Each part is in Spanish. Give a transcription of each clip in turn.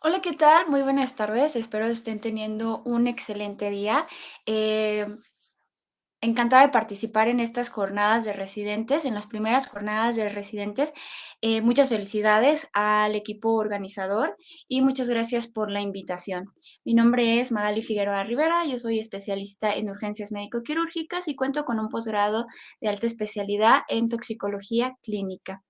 Hola, ¿qué tal? Muy buenas tardes. Espero estén teniendo un excelente día. Eh, Encantada de participar en estas jornadas de residentes, en las primeras jornadas de residentes. Muchas felicidades al equipo organizador y muchas gracias por la invitación. Mi nombre es Magali Figueroa Rivera, yo soy especialista en urgencias médico-quirúrgicas y cuento con un posgrado de alta especialidad en toxicología clínica.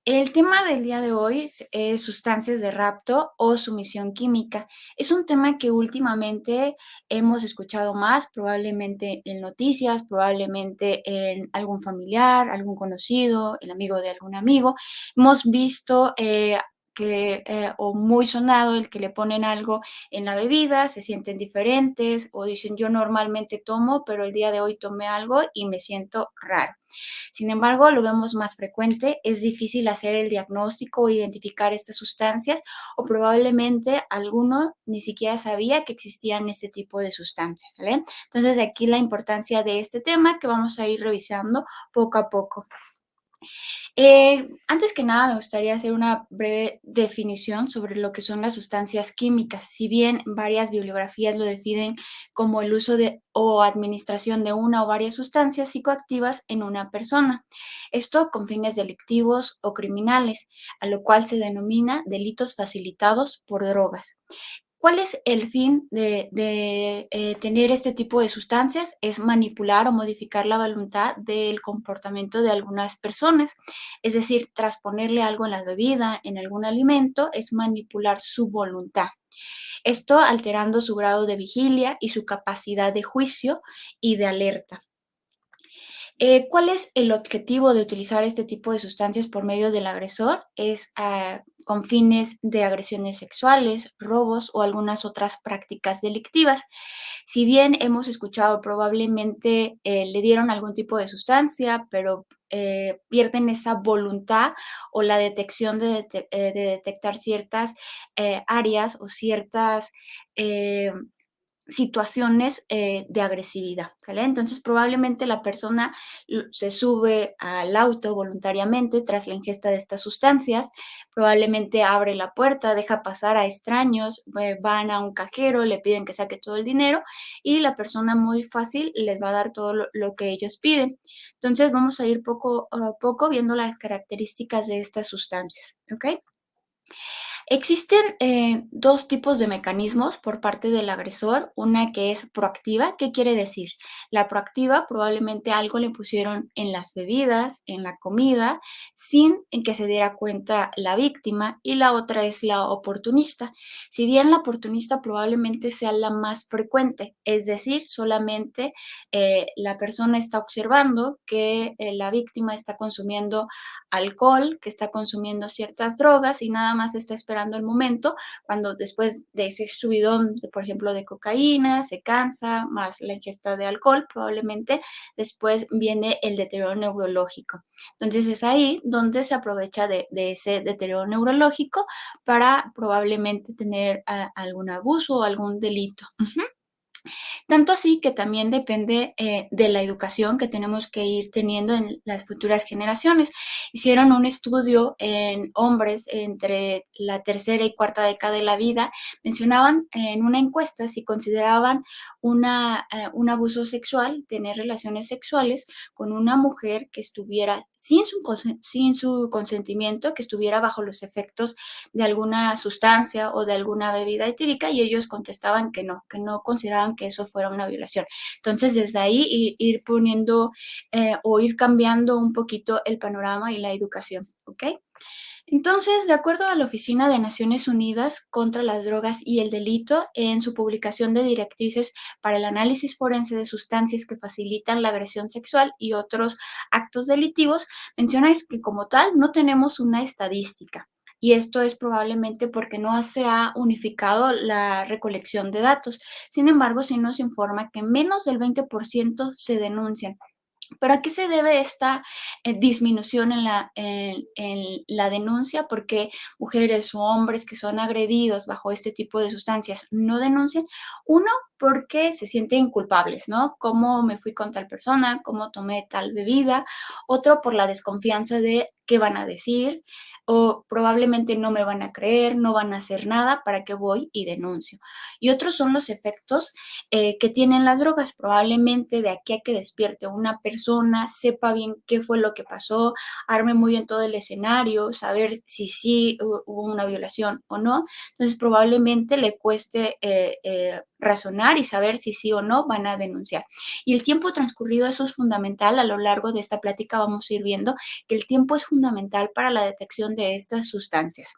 El tema del día de hoy es sustancias de rapto o sumisión química. Es un tema que últimamente hemos escuchado más, probablemente en noticias, probablemente en algún familiar, algún conocido, el amigo de algún amigo. Hemos visto o muy sonado el que le ponen algo en la bebida, se sienten diferentes o dicen yo normalmente tomo, pero el día de hoy tomé algo y me siento raro. Sin embargo, lo vemos más frecuente, es difícil hacer el diagnóstico o identificar estas sustancias o probablemente alguno ni siquiera sabía que existían este tipo de sustancias, ¿vale? Entonces, aquí la importancia de este tema que vamos a ir revisando poco a poco. Antes que nada, me gustaría hacer una breve definición sobre lo que son las sustancias químicas. Si bien varias bibliografías lo definen como el uso de o administración de una o varias sustancias psicoactivas en una persona. Esto con fines delictivos o criminales, a lo cual se denomina delitos facilitados por drogas. ¿Cuál es el fin de tener este tipo de sustancias? Es manipular o modificar la voluntad del comportamiento de algunas personas. Es decir, tras ponerle algo en la bebida, en algún alimento, es manipular su voluntad. Esto alterando su grado de vigilia y su capacidad de juicio y de alerta. ¿Cuál es el objetivo de utilizar este tipo de sustancias por medio del agresor? Es con fines de agresiones sexuales, robos o algunas otras prácticas delictivas. Si bien hemos escuchado probablemente le dieron algún tipo de sustancia, pero pierden esa voluntad o la detección de detectar ciertas áreas o ciertas eh, situaciones de agresividad, ¿vale? Entonces, probablemente la persona se sube al auto voluntariamente tras la ingesta de estas sustancias, probablemente abre la puerta, deja pasar a extraños, van a un cajero, le piden que saque todo el dinero y la persona muy fácil les va a dar todo lo que ellos piden. Entonces, vamos a ir poco a poco viendo las características de estas sustancias, ¿ok? Existen dos tipos de mecanismos por parte del agresor, una que es proactiva. ¿Qué quiere decir? La proactiva probablemente algo le pusieron en las bebidas, en la comida, sin en que se diera cuenta la víctima, y la otra es la oportunista. Si bien la oportunista probablemente sea la más frecuente, es decir, solamente la persona está observando que la víctima está consumiendo alcohol, que está consumiendo ciertas drogas y nada más está esperando el momento cuando después de ese subidón, por ejemplo, de cocaína, se cansa, más la ingesta de alcohol, probablemente después viene el deterioro neurológico. Entonces es ahí donde se aprovecha de ese deterioro neurológico para probablemente tener algún abuso o algún delito. Tanto así que también depende de la educación que tenemos que ir teniendo en las futuras generaciones. Hicieron un estudio en hombres entre la tercera y cuarta década de la vida. Mencionaban en una encuesta si consideraban un abuso sexual, tener relaciones sexuales con una mujer que estuviera sin su consentimiento, que estuviera bajo los efectos de alguna sustancia o de alguna bebida etílica, y ellos contestaban que no consideraban que eso fuera una violación. Entonces, desde ahí ir poniendo o ir cambiando un poquito el panorama y la educación, ¿ok? Entonces, de acuerdo a la Oficina de Naciones Unidas contra las Drogas y el Delito, en su publicación de directrices para el análisis forense de sustancias que facilitan la agresión sexual y otros actos delictivos, menciona que como tal no tenemos una estadística. Y esto es probablemente porque no se ha unificado la recolección de datos. Sin embargo, sí nos informa que menos del 20% se denuncian. ¿Pero a qué se debe esta disminución en la denuncia? Porque mujeres o hombres que son agredidos bajo este tipo de sustancias no denuncian. Uno, porque se sienten culpables, ¿no? ¿Cómo me fui con tal persona? ¿Cómo tomé tal bebida? Otro, por la desconfianza de qué van a decir, o probablemente no me van a creer, no van a hacer nada, ¿para qué voy y denuncio? Y otros son los efectos que tienen las drogas. Probablemente de aquí a que despierte una persona, sepa bien qué fue lo que pasó, arme muy bien todo el escenario, saber si sí hubo una violación o no. Entonces, probablemente le cueste razonar y saber si sí o no van a denunciar. Y el tiempo transcurrido, eso es fundamental. A lo largo de esta plática vamos a ir viendo que el tiempo es fundamental para la detección de estas sustancias.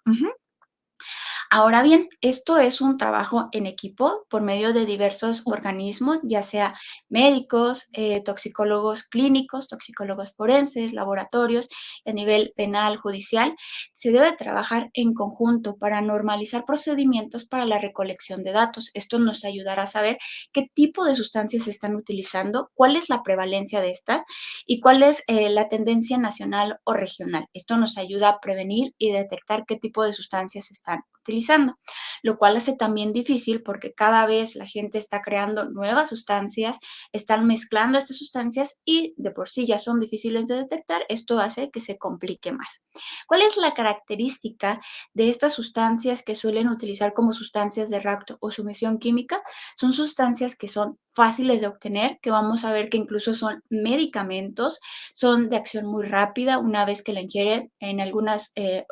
Ahora bien, esto es un trabajo en equipo por medio de diversos organismos, ya sea médicos, toxicólogos clínicos, toxicólogos forenses, laboratorios, a nivel penal, judicial. Se debe trabajar en conjunto para normalizar procedimientos para la recolección de datos. Esto nos ayudará a saber qué tipo de sustancias se están utilizando, cuál es la prevalencia de estas y cuál es la tendencia nacional o regional. Esto nos ayuda a prevenir y detectar qué tipo de sustancias se están utilizando, lo cual hace también difícil porque cada vez la gente está creando nuevas sustancias, están mezclando estas sustancias y de por sí ya son difíciles de detectar, esto hace que se complique más. ¿Cuál es la característica de estas sustancias que suelen utilizar como sustancias de rapto o sumisión química? Son sustancias que son fáciles de obtener, que vamos a ver que incluso son medicamentos, son de acción muy rápida, una vez que la ingieren, en algunas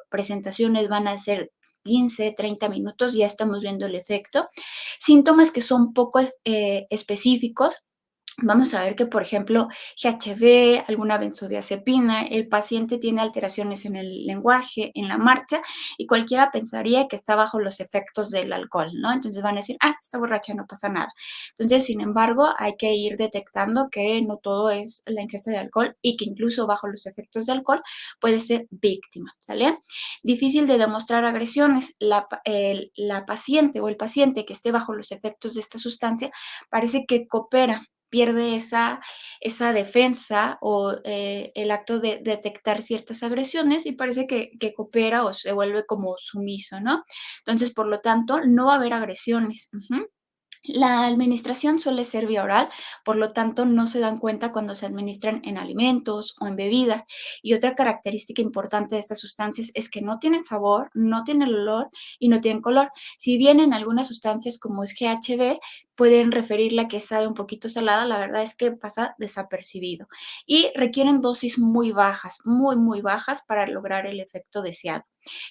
presentaciones van a ser 15, 30 minutos, ya estamos viendo el efecto. Síntomas que son poco específicos. Vamos a ver que, por ejemplo, GHB, alguna benzodiazepina, el paciente tiene alteraciones en el lenguaje, en la marcha, y cualquiera pensaría que está bajo los efectos del alcohol, ¿no? Entonces van a decir, está borracha, no pasa nada. Entonces, sin embargo, hay que ir detectando que no todo es la ingesta de alcohol y que incluso bajo los efectos de alcohol puede ser víctima, ¿sale? Difícil de demostrar agresiones. La paciente o el paciente que esté bajo los efectos de esta sustancia parece que coopera, pierde esa defensa o el acto de detectar ciertas agresiones y parece que coopera o se vuelve como sumiso, ¿no? Entonces, por lo tanto, no va a haber agresiones. La administración suele ser vía oral, por lo tanto no se dan cuenta cuando se administran en alimentos o en bebidas. Y otra característica importante de estas sustancias es que no tienen sabor, no tienen olor y no tienen color. Si bien en algunas sustancias como es GHB pueden referirla que sabe un poquito salada, la verdad es que pasa desapercibido. Y requieren dosis muy bajas, muy, muy bajas para lograr el efecto deseado.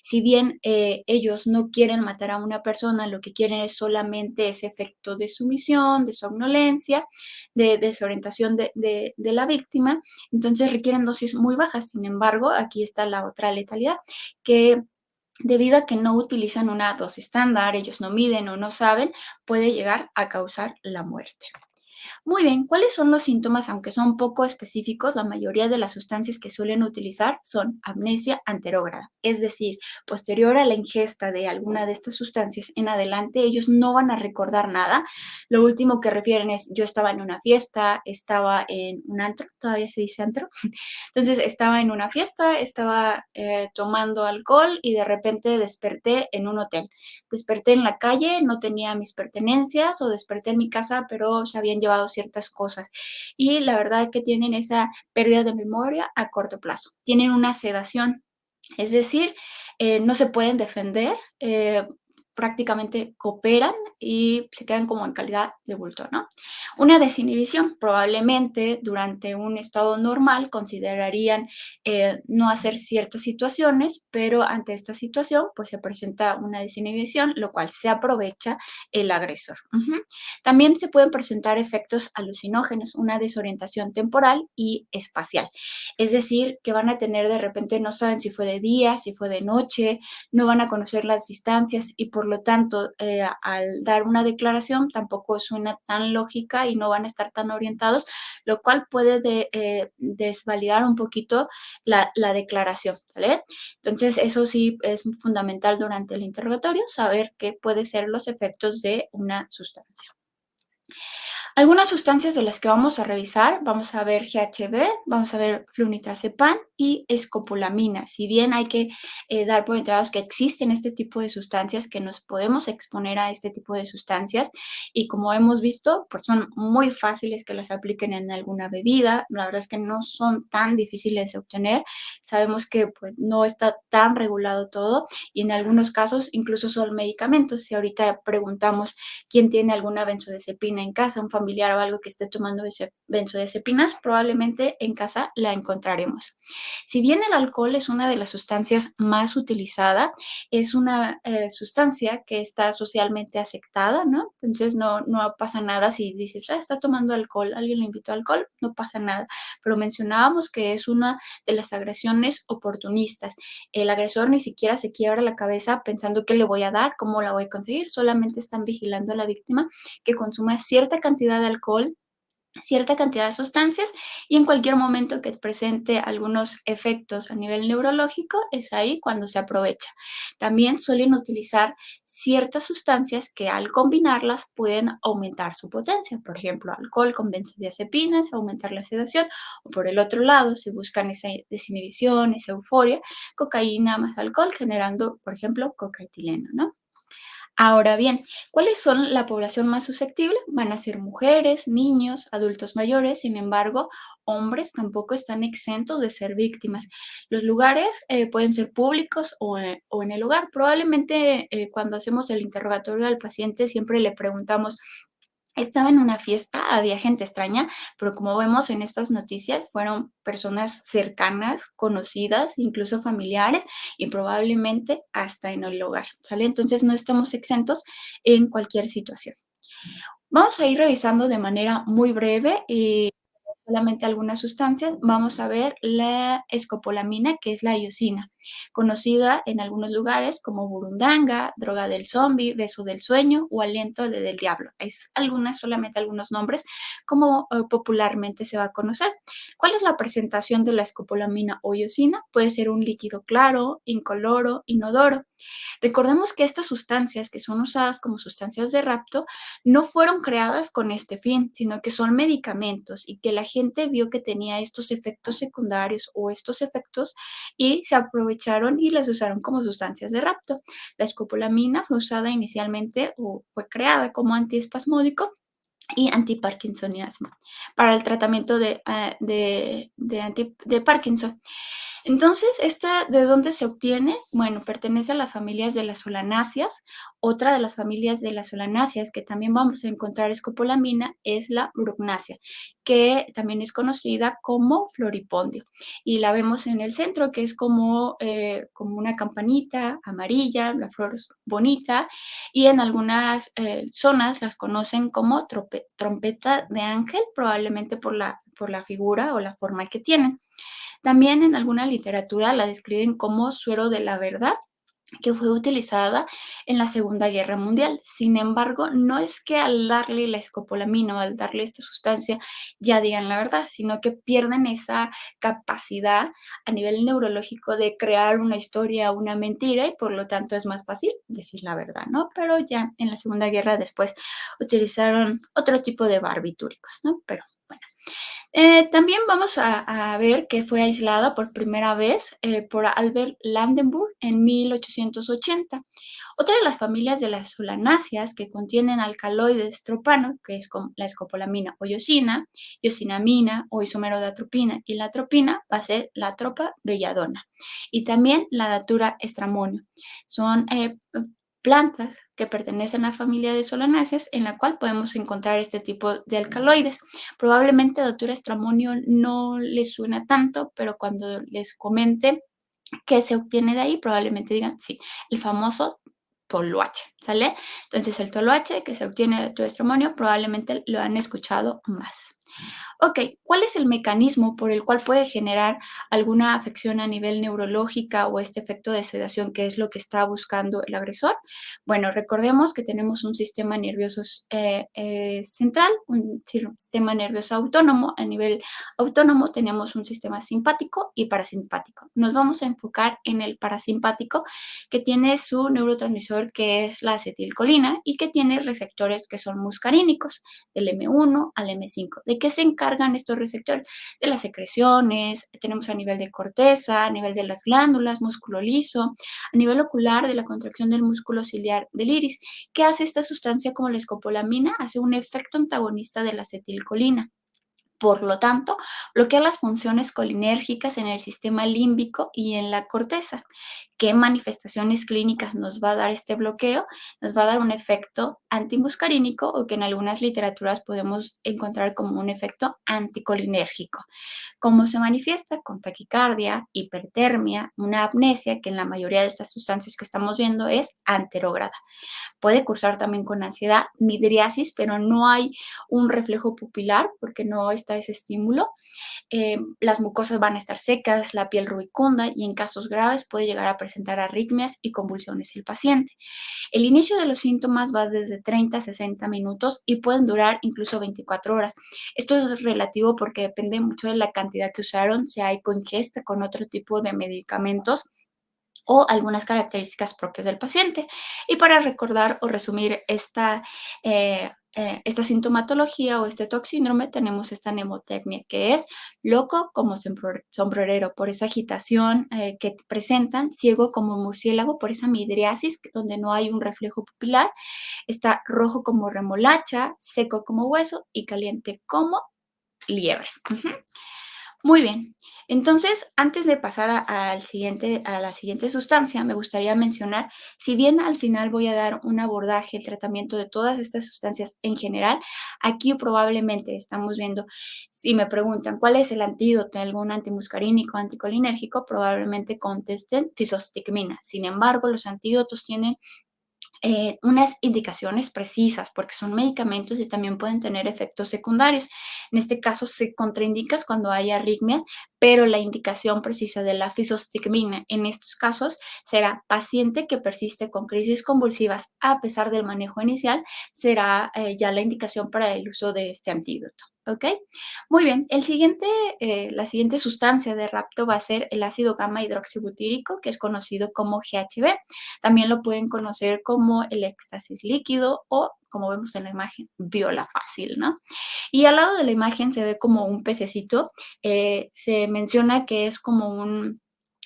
Si bien ellos no quieren matar a una persona, lo que quieren es solamente ese efecto de sumisión, de somnolencia, de desorientación de la víctima, entonces requieren dosis muy bajas. Sin embargo, aquí está la otra letalidad, que debido a que no utilizan una dosis estándar, ellos no miden o no saben, puede llegar a causar la muerte. Muy bien, ¿cuáles son los síntomas? Aunque son poco específicos, la mayoría de las sustancias que suelen utilizar son amnesia anterógrada, es decir, posterior a la ingesta de alguna de estas sustancias en adelante, ellos no van a recordar nada. Lo último que refieren es, yo estaba en una fiesta, estaba en un antro, todavía se dice antro, entonces estaba en una fiesta, estaba tomando alcohol y de repente desperté en un hotel. Desperté en la calle, no tenía mis pertenencias o desperté en mi casa, pero se habían llevado ciertas cosas. Y la verdad es que tienen esa pérdida de memoria a corto plazo. Tienen una sedación, es decir, no se pueden defender, prácticamente cooperan y se quedan como en calidad de bulto, ¿no? Una desinhibición, probablemente durante un estado normal considerarían no hacer ciertas situaciones, pero ante esta situación pues se presenta una desinhibición, lo cual se aprovecha el agresor. También se pueden presentar efectos alucinógenos, una desorientación temporal y espacial. Es decir, que van a tener de repente, no saben si fue de día, si fue de noche, no van a conocer las distancias y por lo tanto, al dar una declaración tampoco suena tan lógica y no van a estar tan orientados, lo cual puede desvalidar un poquito la declaración, ¿sale? Entonces, eso sí es fundamental durante el interrogatorio, saber qué pueden ser los efectos de una sustancia. Algunas sustancias de las que vamos a revisar, vamos a ver GHB, vamos a ver flunitrazepam y escopolamina. Si bien hay que dar por enterados que existen este tipo de sustancias, que nos podemos exponer a este tipo de sustancias y como hemos visto, pues son muy fáciles que las apliquen en alguna bebida. La verdad es que no son tan difíciles de obtener. Sabemos que pues no está tan regulado todo y en algunos casos incluso son medicamentos. Si ahorita preguntamos quién tiene alguna benzodiazepina en casa, un familiar o algo que esté tomando benzodiazepinas, probablemente en casa la encontraremos. Si bien el alcohol es una de las sustancias más utilizadas, es una sustancia que está socialmente aceptada, ¿no? Entonces no pasa nada si dices, está tomando alcohol, alguien le invitó alcohol, no pasa nada. Pero mencionábamos que es una de las agresiones oportunistas. El agresor ni siquiera se quiebra la cabeza pensando qué le voy a dar, cómo la voy a conseguir, solamente están vigilando a la víctima que consuma cierta cantidad de alcohol, cierta cantidad de sustancias y en cualquier momento que presente algunos efectos a nivel neurológico, es ahí cuando se aprovecha. También suelen utilizar ciertas sustancias que al combinarlas pueden aumentar su potencia. Por ejemplo, alcohol con benzodiazepinas, aumentar la sedación. O por el otro lado, si buscan esa desinhibición, esa euforia, cocaína más alcohol generando, por ejemplo, cocaetileno, ¿no? Ahora bien, ¿cuáles son la población más susceptible? Van a ser mujeres, niños, adultos mayores, sin embargo, hombres tampoco están exentos de ser víctimas. Los lugares pueden ser públicos o en el hogar. Probablemente cuando hacemos el interrogatorio al paciente siempre le preguntamos, estaba en una fiesta, había gente extraña, pero como vemos en estas noticias, fueron personas cercanas, conocidas, incluso familiares y probablemente hasta en el hogar, ¿sale? Entonces no estamos exentos en cualquier situación. Vamos a ir revisando de manera muy breve solamente algunas sustancias. Vamos a ver la escopolamina, que es la iosina, conocida en algunos lugares como burundanga, droga del zombi, beso del sueño o aliento del diablo. Es algunas, solamente algunos nombres, como popularmente se va a conocer. ¿Cuál es la presentación de la escopolamina o iosina? Puede ser un líquido claro, incoloro, inodoro. Recordemos que estas sustancias, que son usadas como sustancias de rapto, no fueron creadas con este fin, sino que son medicamentos y que la gente vio que tenía estos efectos secundarios o estos efectos y se aprovecharon y las usaron como sustancias de rapto. La escopolamina fue usada inicialmente o fue creada como antiespasmódico y antiparkinsoniasmo para el tratamiento de Parkinson. Entonces, ¿esta de dónde se obtiene? Bueno, pertenece a las familias de las solanáceas. Otra de las familias de las solanáceas que también vamos a encontrar escopolamina es la brugnácea, que también es conocida como floripondio. Y la vemos en el centro, que es como una campanita amarilla, la flor es bonita, y en algunas zonas las conocen como trompeta de ángel, probablemente por la figura o la forma que tienen. También en alguna literatura la describen como suero de la verdad, que fue utilizada en la Segunda Guerra Mundial. Sin embargo, no es que al darle la escopolamina o al darle esta sustancia ya digan la verdad, sino que pierden esa capacidad a nivel neurológico de crear una historia, una mentira y por lo tanto es más fácil decir la verdad, ¿no? Pero ya en la Segunda Guerra después utilizaron otro tipo de barbitúricos, ¿no? Pero bueno. También vamos a ver que fue aislada por primera vez por Albert Landenburg en 1880. Otra de las familias de las solanáceas que contienen alcaloides tropano, que es como la escopolamina o iosina, iosinamina o isómero de atropina y la atropina, va a ser la tropa belladona. Y también la datura estramonio. Son plantas que pertenecen a la familia de solanáceas en la cual podemos encontrar este tipo de alcaloides. Probablemente Datura estramonio no les suena tanto, pero cuando les comente qué se obtiene de ahí, probablemente digan, sí, el famoso toloache, ¿sale? Entonces el toloache que se obtiene de Datura estramonio probablemente lo han escuchado más. Ok, ¿cuál es el mecanismo por el cual puede generar alguna afección a nivel neurológica o este efecto de sedación que es lo que está buscando el agresor? Bueno, recordemos que tenemos un sistema nervioso central, un sistema nervioso autónomo. A nivel autónomo tenemos un sistema simpático y parasimpático. Nos vamos a enfocar en el parasimpático que tiene su neurotransmisor que es la acetilcolina y que tiene receptores que son muscarínicos, del M1 al M5. ¿De qué se encargan estos receptores? De las secreciones, tenemos a nivel de corteza, a nivel de las glándulas, músculo liso, a nivel ocular, de la contracción del músculo ciliar del iris. ¿Qué hace esta sustancia como la escopolamina? Hace un efecto antagonista de la acetilcolina. Por lo tanto, bloquea las funciones colinérgicas en el sistema límbico y en la corteza. ¿Qué manifestaciones clínicas nos va a dar este bloqueo? Nos va a dar un efecto antimuscarínico o que en algunas literaturas podemos encontrar como un efecto anticolinérgico. ¿Cómo se manifiesta? Con taquicardia, hipertermia, una apnesia, que en la mayoría de estas sustancias que estamos viendo es anterógrada. Puede cursar también con ansiedad, midriasis, pero no hay un reflejo pupilar porque no está ese estímulo. Las mucosas van a estar secas, la piel rubicunda y en casos graves puede llegar a presentar arritmias y convulsiones el paciente. El inicio de los síntomas va desde 30 a 60 minutos y pueden durar incluso 24 horas. Esto es relativo porque depende mucho de la cantidad que usaron, si hay congesta con otro tipo de medicamentos o algunas características propias del paciente. Y para recordar o resumir esta sintomatología o este toxíndrome, tenemos esta mnemotecnia que es loco como sombrerero por esa agitación que presentan, ciego como murciélago por esa midriasis donde no hay un reflejo pupilar, está rojo como remolacha, seco como hueso y caliente como liebre. Muy bien. Entonces, antes de pasar a la siguiente sustancia, me gustaría mencionar, si bien al final voy a dar un abordaje, el tratamiento de todas estas sustancias en general, aquí probablemente estamos viendo, si me preguntan cuál es el antídoto de algún antimuscarínico, anticolinérgico, probablemente contesten fisostigmina. Sin embargo, los antídotos tienen unas indicaciones precisas, porque son medicamentos y también pueden tener efectos secundarios. En este caso, se contraindicas cuando hay arritmia, pero la indicación precisa de la fisostigmina en estos casos será paciente que persiste con crisis convulsivas a pesar del manejo inicial, será ya la indicación para el uso de este antídoto. ¿Ok? Muy bien. La siguiente sustancia de rapto va a ser el ácido gamma hidroxibutírico, que es conocido como GHB. También lo pueden conocer como el éxtasis líquido o, como vemos en la imagen, viola fácil, ¿no? Y al lado de la imagen se ve como un pececito. Se menciona que es como un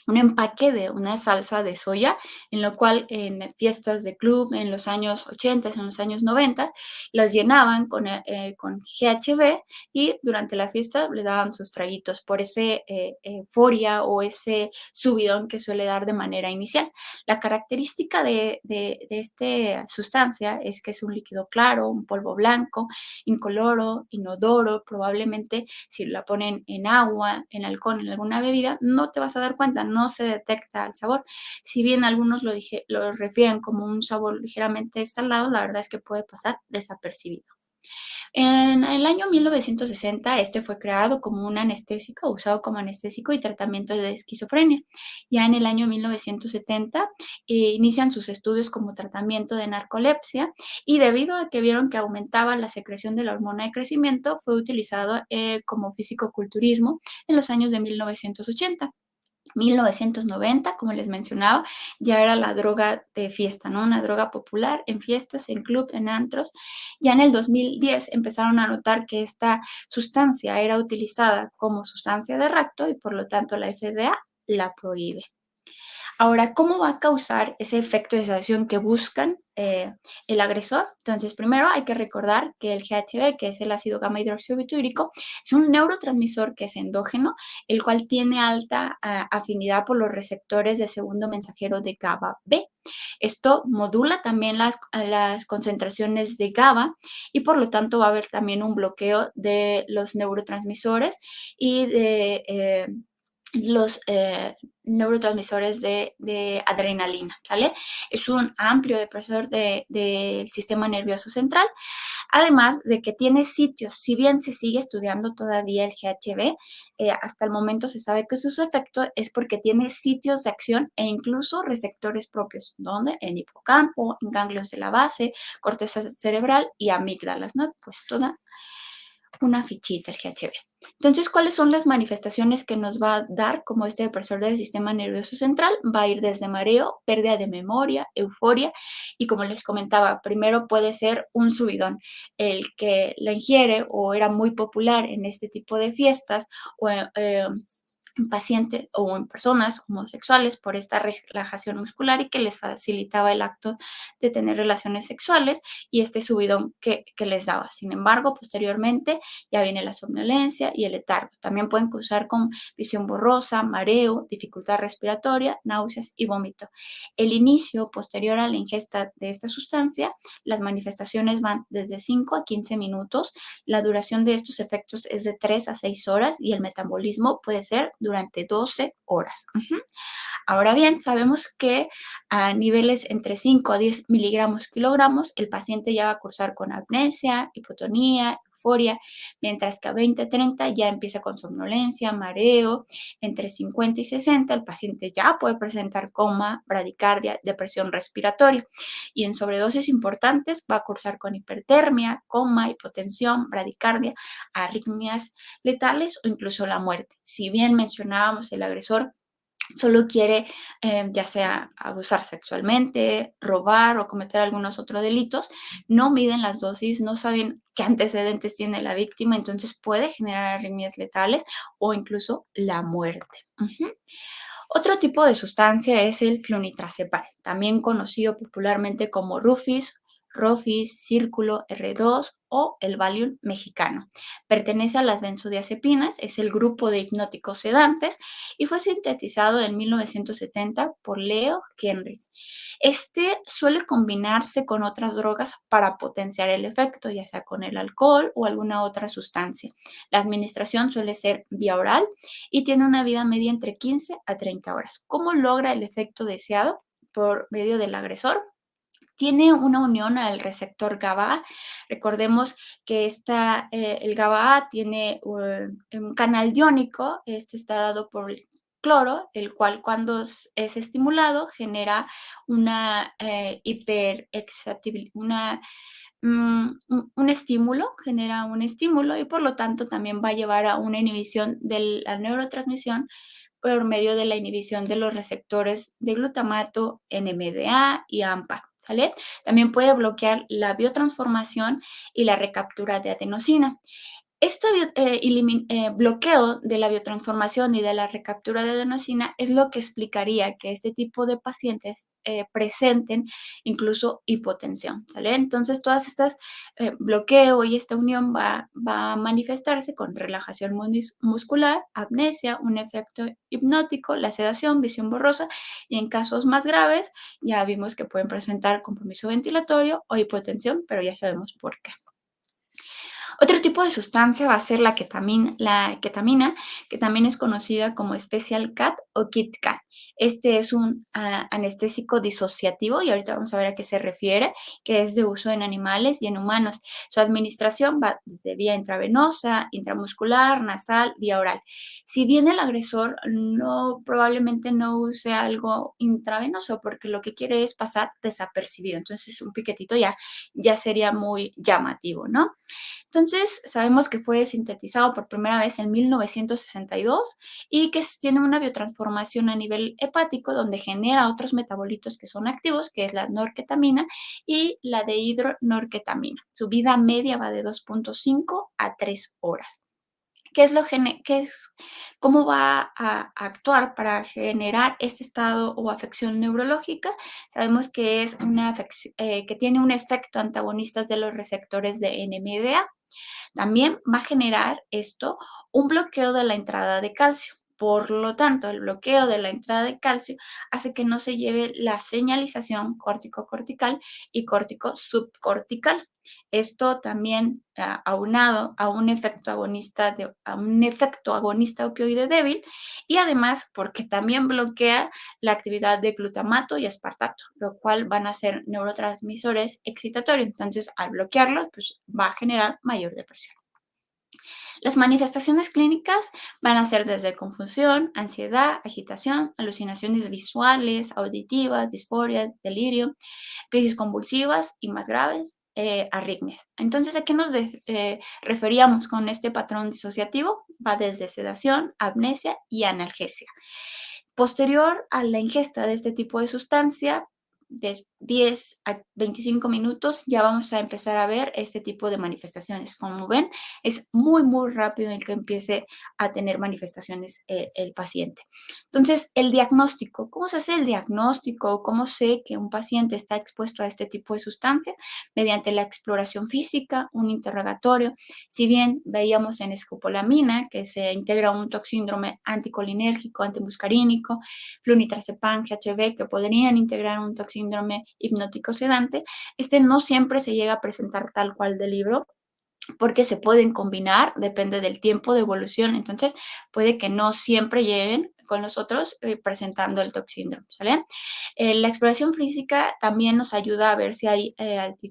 empaque de una salsa de soya, en lo cual en fiestas de club en los años 80, en los años 90, las llenaban con GHB y durante la fiesta le daban sus traguitos por ese euforia o ese subidón que suele dar de manera inicial. La característica de esta sustancia es que es un líquido claro, un polvo blanco, incoloro, inodoro, probablemente si la ponen en agua, en alcohol, en alguna bebida, no te vas a dar cuenta, no se detecta el sabor. Si bien algunos lo refieren como un sabor ligeramente salado, la verdad es que puede pasar desapercibido. En el año 1960, este fue creado como un anestésico, usado como anestésico y tratamiento de esquizofrenia. Ya en el año 1970 inician sus estudios como tratamiento de narcolepsia y debido a que vieron que aumentaba la secreción de la hormona de crecimiento, fue utilizado como fisicoculturismo en los años de 1980. 1990, como les mencionaba, ya era la droga de fiesta, ¿no? Una droga popular en fiestas, en club, en antros. Ya en el 2010 empezaron a notar que esta sustancia era utilizada como sustancia de rapto y por lo tanto la FDA la prohíbe. Ahora, ¿cómo va a causar ese efecto de sedación que buscan el agresor? Entonces, primero hay que recordar que el GHB, que es el ácido gamma hidroxibutírico, es un neurotransmisor que es endógeno, el cual tiene alta afinidad por los receptores de segundo mensajero de GABA B. Esto modula también las concentraciones de GABA y por lo tanto va a haber también un bloqueo de los neurotransmisores y de los neurotransmisores de adrenalina, ¿sale? Es un amplio depresor del sistema nervioso central, además de que tiene sitios, si bien se sigue estudiando todavía el GHB, hasta el momento se sabe que su efecto es porque tiene sitios de acción e incluso receptores propios, donde en hipocampo, en ganglios de la base, corteza cerebral y amígdalas, ¿no? Pues toda una fichita el GHB. Entonces, ¿cuáles son las manifestaciones que nos va a dar como este depresor del sistema nervioso central? Va a ir desde mareo, pérdida de memoria, euforia y como les comentaba, primero puede ser un subidón. El que lo ingiere o era muy popular en este tipo de fiestas o en pacientes o en personas homosexuales por esta relajación muscular y que les facilitaba el acto de tener relaciones sexuales y este subidón que les daba. Sin embargo, posteriormente ya viene la somnolencia y el letargo. También pueden cursar con visión borrosa, mareo, dificultad respiratoria, náuseas y vómito. El inicio posterior a la ingesta de esta sustancia, las manifestaciones van desde 5 a 15 minutos. La duración de estos efectos es de 3 a 6 horas y el metabolismo puede ser durante 12 horas. Ahora bien, sabemos que a niveles entre 5 a 10 miligramos kilogramos, el paciente ya va a cursar con apnesia, hipotonía, euforia, mientras que a 20-30 ya empieza con somnolencia, mareo, entre 50 y 60 el paciente ya puede presentar coma, bradicardia, depresión respiratoria y en sobredosis importantes va a cursar con hipertermia, coma, hipotensión, bradicardia, arritmias letales o incluso la muerte. Si bien mencionábamos el agresor solo quiere ya sea abusar sexualmente, robar o cometer algunos otros delitos, no miden las dosis, no saben qué antecedentes tiene la víctima, entonces puede generar arritmias letales o incluso la muerte. Otro tipo de sustancia es el flunitrazepam, también conocido popularmente como Rufis, Rofis, Círculo, R2 o el Valium mexicano. Pertenece a las benzodiazepinas, es el grupo de hipnóticos sedantes y fue sintetizado en 1970 por Leo Henrys. Este suele combinarse con otras drogas para potenciar el efecto, ya sea con el alcohol o alguna otra sustancia. La administración suele ser vía oral y tiene una vida media entre 15 a 30 horas. ¿Cómo logra el efecto deseado? Por medio del agresor. Tiene una unión al receptor GABA. Recordemos que el GABA tiene un canal iónico, este está dado por el cloro, el cual cuando es estimulado genera una hiperexcitabilidad, un estímulo, genera un estímulo y por lo tanto también va a llevar a una inhibición de la neurotransmisión por medio de la inhibición de los receptores de glutamato, NMDA y AMPA, ¿sale? También puede bloquear la biotransformación y la recaptura de adenosina. Este bloqueo de la biotransformación y de la recaptura de adenosina es lo que explicaría que este tipo de pacientes presenten incluso hipotensión, ¿sale? Entonces, todas estas bloqueo y esta unión va a manifestarse con relajación muscular, apnesia, un efecto hipnótico, la sedación, visión borrosa y en casos más graves ya vimos que pueden presentar compromiso ventilatorio o hipotensión, pero ya sabemos por qué. Otro tipo de sustancia va a ser la ketamina, que también es conocida como Special Cat o Kit Kat. Este es un anestésico disociativo y ahorita vamos a ver a qué se refiere, que es de uso en animales y en humanos. Su administración va desde vía intravenosa, intramuscular, nasal, vía oral. Si bien el agresor probablemente no use algo intravenoso porque lo que quiere es pasar desapercibido, entonces un piquetito ya sería muy llamativo, ¿no? Entonces, sabemos que fue sintetizado por primera vez en 1962 y que tiene una biotransformación a nivel hepático donde genera otros metabolitos que son activos, que es la norketamina y la dehidronorketamina. Su vida media va de 2.5 a 3 horas. ¿Cómo va a actuar para generar este estado o afección neurológica? Sabemos que es que tiene un efecto antagonista de los receptores de NMDA. También va a generar esto un bloqueo de la entrada de calcio. Por lo tanto, el bloqueo de la entrada de calcio hace que no se lleve la señalización córtico-cortical y córtico-subcortical. Esto también aunado a un efecto agonista opioide débil y además porque también bloquea la actividad de glutamato y aspartato, lo cual van a ser neurotransmisores excitatorios. Entonces, al bloquearlo, pues va a generar mayor depresión. Las manifestaciones clínicas van a ser desde confusión, ansiedad, agitación, alucinaciones visuales, auditivas, disforia, delirio, crisis convulsivas y más graves, arritmias. Entonces, ¿a qué nos referíamos con este patrón disociativo? Va desde sedación, amnesia y analgesia. Posterior a la ingesta de este tipo de sustancia, de 10 a 25 minutos ya vamos a empezar a ver este tipo de manifestaciones. Como ven, es muy, muy rápido el que empiece a tener manifestaciones el paciente. Entonces, el diagnóstico. ¿Cómo se hace el diagnóstico? ¿Cómo sé que un paciente está expuesto a este tipo de sustancias? Mediante la exploración física, un interrogatorio. Si bien veíamos en escopolamina que se integra un toxíndrome anticolinérgico, antimuscarínico, flunitrazepam, GHB, que podrían integrar un toxíndrome hipnótico sedante, este no siempre se llega a presentar tal cual del libro, porque se pueden combinar, depende del tiempo de evolución. Entonces, puede que no siempre lleguen con los otros presentando el toxíndrome, ¿sale? La exploración física también nos ayuda a ver si hay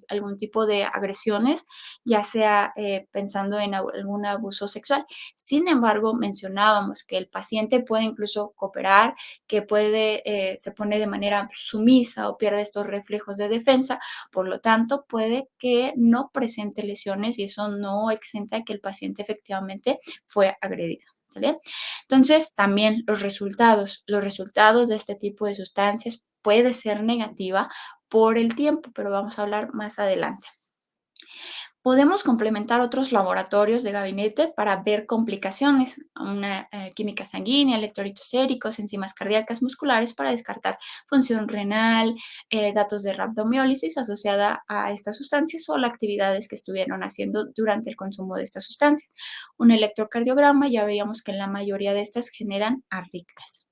algún tipo de agresiones, ya sea pensando en algún abuso sexual. Sin embargo, mencionábamos que el paciente puede incluso cooperar, que puede, se pone de manera sumisa o pierde estos reflejos de defensa, por lo tanto, puede que no presente lesiones y eso no exenta que el paciente efectivamente fue agredido. ¿Vale? Entonces, también los resultados de este tipo de sustancias puede ser negativa por el tiempo, pero vamos a hablar más adelante. Podemos complementar otros laboratorios de gabinete para ver complicaciones, una química sanguínea, electrolitos séricos, enzimas cardíacas musculares para descartar función renal, datos de rhabdomiólisis asociada a estas sustancias o las actividades que estuvieron haciendo durante el consumo de estas sustancias. Un electrocardiograma, ya veíamos que en la mayoría de estas generan arritmias.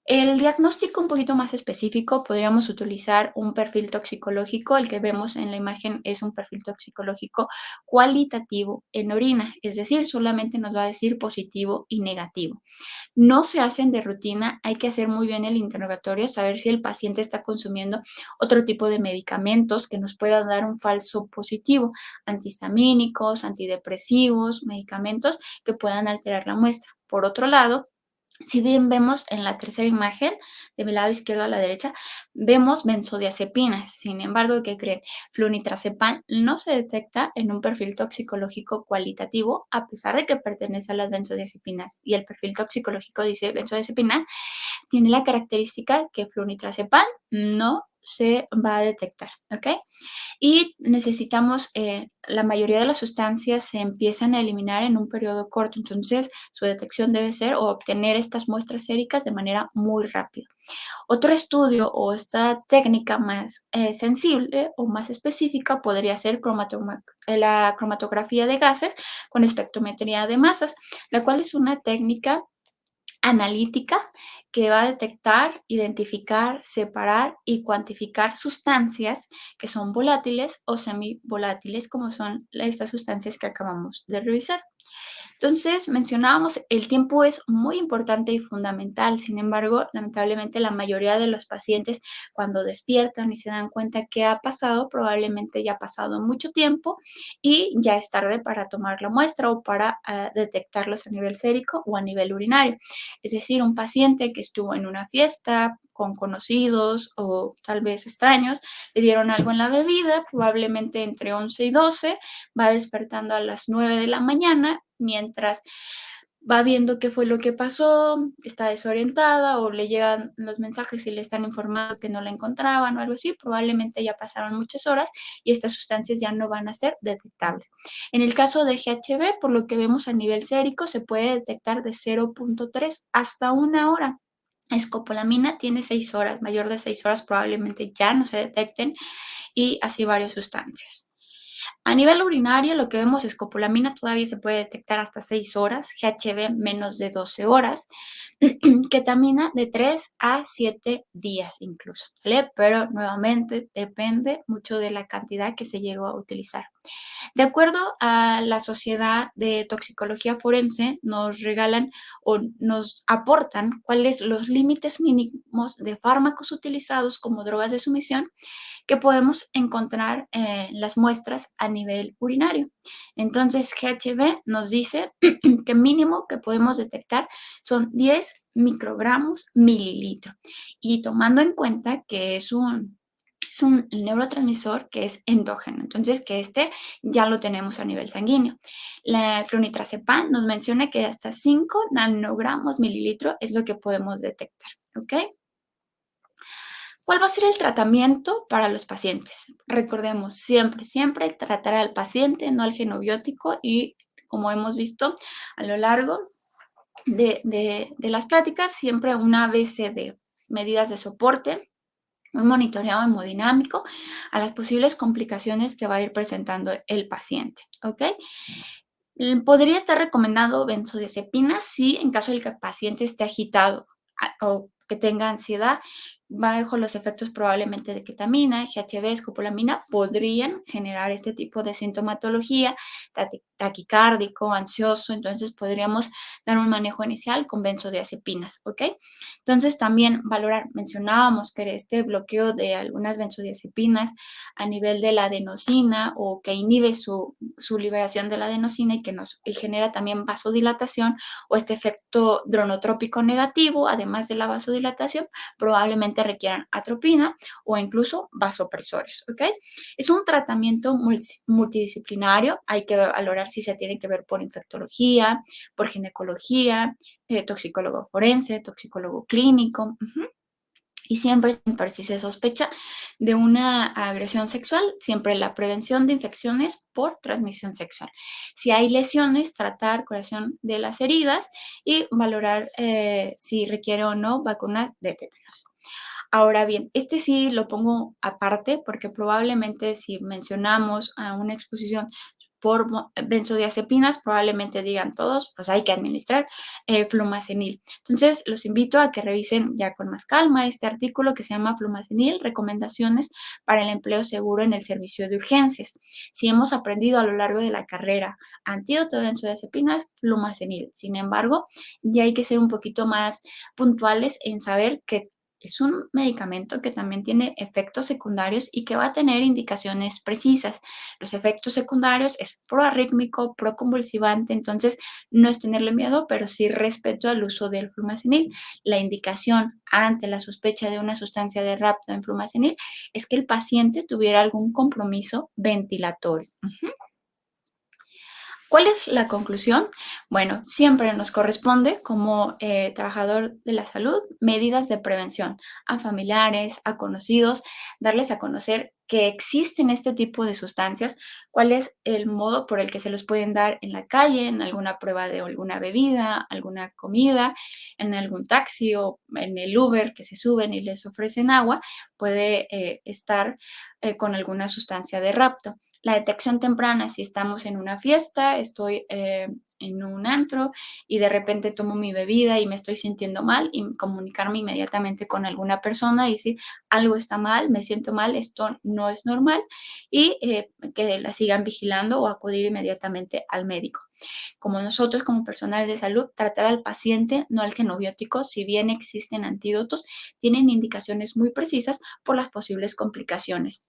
El diagnóstico un poquito más específico, podríamos utilizar un perfil toxicológico. El que vemos en la imagen es un perfil toxicológico cualitativo en orina, es decir, solamente nos va a decir positivo y negativo. No se hacen de rutina, hay que hacer muy bien el interrogatorio, saber si el paciente está consumiendo otro tipo de medicamentos que nos puedan dar un falso positivo, antihistamínicos, antidepresivos, medicamentos que puedan alterar la muestra. Por otro lado, si bien vemos en la tercera imagen, de mi lado izquierdo a la derecha, vemos benzodiazepinas. Sin embargo, ¿qué creen? Flunitrazepam no se detecta en un perfil toxicológico cualitativo, a pesar de que pertenece a las benzodiazepinas. Y el perfil toxicológico dice benzodiazepina, tiene la característica que flunitrazepam no se va a detectar, ¿ok? Y necesitamos, la mayoría de las sustancias se empiezan a eliminar en un periodo corto, entonces su detección debe ser o obtener estas muestras séricas de manera muy rápida. Otro estudio o esta técnica más sensible o más específica podría ser la cromatografía de gases con espectrometría de masas, la cual es una técnica analítica que va a detectar, identificar, separar y cuantificar sustancias que son volátiles o semivolátiles, como son estas sustancias que acabamos de revisar. Entonces, mencionábamos, el tiempo es muy importante y fundamental. Sin embargo, lamentablemente la mayoría de los pacientes cuando despiertan y se dan cuenta que ha pasado, probablemente ya ha pasado mucho tiempo y ya es tarde para tomar la muestra o para detectarlos a nivel sérico o a nivel urinario. Es decir, un paciente que estuvo en una fiesta con conocidos o tal vez extraños, le dieron algo en la bebida, probablemente entre 11 y 12, va despertando a las 9 de la mañana, mientras va viendo qué fue lo que pasó, está desorientada o le llegan los mensajes y le están informando que no la encontraban o algo así, probablemente ya pasaron muchas horas y estas sustancias ya no van a ser detectables. En el caso de GHB, por lo que vemos a nivel sérico, se puede detectar de 0.3 hasta 1 hora. Escopolamina tiene 6 horas, mayor de 6 horas probablemente ya no se detecten y así varias sustancias. A nivel urinario, lo que vemos es escopolamina todavía se puede detectar hasta 6 horas, GHB menos de 12 horas, ketamina de 3 a 7 días incluso, ¿vale? Pero nuevamente depende mucho de la cantidad que se llegó a utilizar. De acuerdo a la Sociedad de Toxicología Forense, nos regalan o nos aportan cuáles los límites mínimos de fármacos utilizados como drogas de sumisión que podemos encontrar en las muestras a nivel urinario. Entonces, GHB nos dice que mínimo que podemos detectar son 10 microgramos mililitro. Y tomando en cuenta que es es un neurotransmisor que es endógeno, entonces que ya lo tenemos a nivel sanguíneo. La flunitrazepam nos menciona que hasta 5 nanogramos mililitro es lo que podemos detectar, ¿ok? ¿Cuál va a ser el tratamiento para los pacientes? Recordemos, siempre, siempre tratar al paciente, no al genobiótico y como hemos visto a lo largo de las pláticas, siempre una ABCD, medidas de soporte, un monitoreo hemodinámico a las posibles complicaciones que va a ir presentando el paciente, ¿ok? Podría estar recomendado benzodiazepinas si en caso de que el paciente esté agitado o que tenga ansiedad, bajo los efectos probablemente de ketamina, GHB, escopolamina, podrían generar este tipo de sintomatología, taquicárdico, ansioso, entonces podríamos dar un manejo inicial con benzodiazepinas, ¿ok? Entonces también valorar, mencionábamos que este bloqueo de algunas benzodiazepinas a nivel de la adenosina o que inhibe su liberación de la adenosina y genera también vasodilatación o este efecto dronotrópico negativo, además de la vasodilatación, probablemente requieran atropina o incluso vasopresores, ¿ok? Es un tratamiento multidisciplinario, hay que valorar si se tiene que ver por infectología, por ginecología, toxicólogo forense, toxicólogo clínico. Y siempre si se sospecha de una agresión sexual, siempre la prevención de infecciones por transmisión sexual. Si hay lesiones, tratar curación de las heridas y valorar si requiere o no vacuna de tétanos. Ahora bien, sí lo pongo aparte porque probablemente si mencionamos a una exposición por benzodiazepinas, probablemente digan todos, pues hay que administrar flumazenil. Entonces, los invito a que revisen ya con más calma este artículo que se llama Flumazenil, recomendaciones para el empleo seguro en el servicio de urgencias. Si hemos aprendido a lo largo de la carrera antídoto de benzodiazepinas, flumazenil. Sin embargo, ya hay que ser un poquito más puntuales en saber que es un medicamento que también tiene efectos secundarios y que va a tener indicaciones precisas. Los efectos secundarios es proarrítmico, proconvulsivante, entonces no es tenerle miedo, pero sí respeto al uso del flumazenil. La indicación ante la sospecha de una sustancia de rapto en flumazenil es que el paciente tuviera algún compromiso ventilatorio. ¿Cuál es la conclusión? Bueno, siempre nos corresponde como trabajador de la salud medidas de prevención a familiares, a conocidos, darles a conocer que existen este tipo de sustancias, cuál es el modo por el que se los pueden dar en la calle, en alguna prueba de alguna bebida, alguna comida, en algún taxi o en el Uber que se suben y les ofrecen agua, puede estar con alguna sustancia de rapto. La detección temprana, si estamos en una fiesta, estoy en un antro y de repente tomo mi bebida y me estoy sintiendo mal y comunicarme inmediatamente con alguna persona y decir, algo está mal, me siento mal, esto no es normal y que la sigan vigilando o acudir inmediatamente al médico. Como nosotros, como personal de salud, tratar al paciente, no al genobiótico, si bien existen antídotos, tienen indicaciones muy precisas por las posibles complicaciones.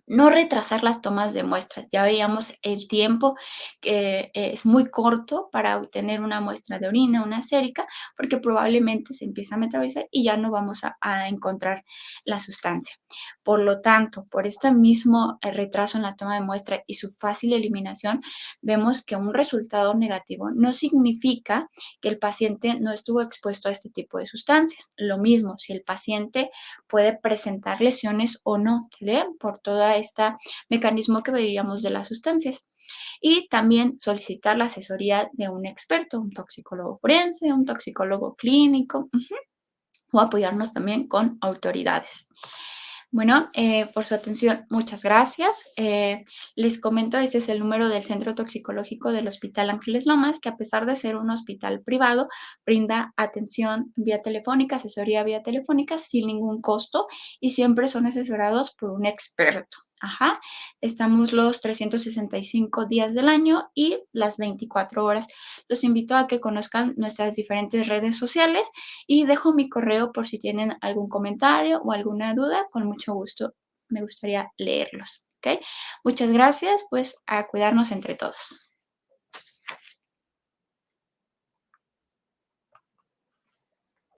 No retrasar las tomas de muestras. Ya veíamos el tiempo que es muy corto para obtener una muestra de orina, una sérica, porque probablemente se empieza a metabolizar y ya no vamos a encontrar la sustancia. Por lo tanto, por este mismo retraso en la toma de muestra y su fácil eliminación, vemos que un resultado negativo no significa que el paciente no estuvo expuesto a este tipo de sustancias. Lo mismo, si el paciente puede presentar lesiones o no, ¿sí? Por todo este mecanismo que veríamos de las sustancias. Y también solicitar la asesoría de un experto, un toxicólogo forense, un toxicólogo clínico, o apoyarnos también con autoridades. Bueno, por su atención, muchas gracias. Les comento, este es el número del Centro Toxicológico del Hospital Ángeles Lomas, que a pesar de ser un hospital privado, brinda atención vía telefónica, asesoría vía telefónica sin ningún costo y siempre son asesorados por un experto. Ajá, estamos los 365 días del año y las 24 horas. Los invito a que conozcan nuestras diferentes redes sociales y dejo mi correo por si tienen algún comentario o alguna duda, con mucho gusto me gustaría leerlos, ¿ok? Muchas gracias, pues a cuidarnos entre todos.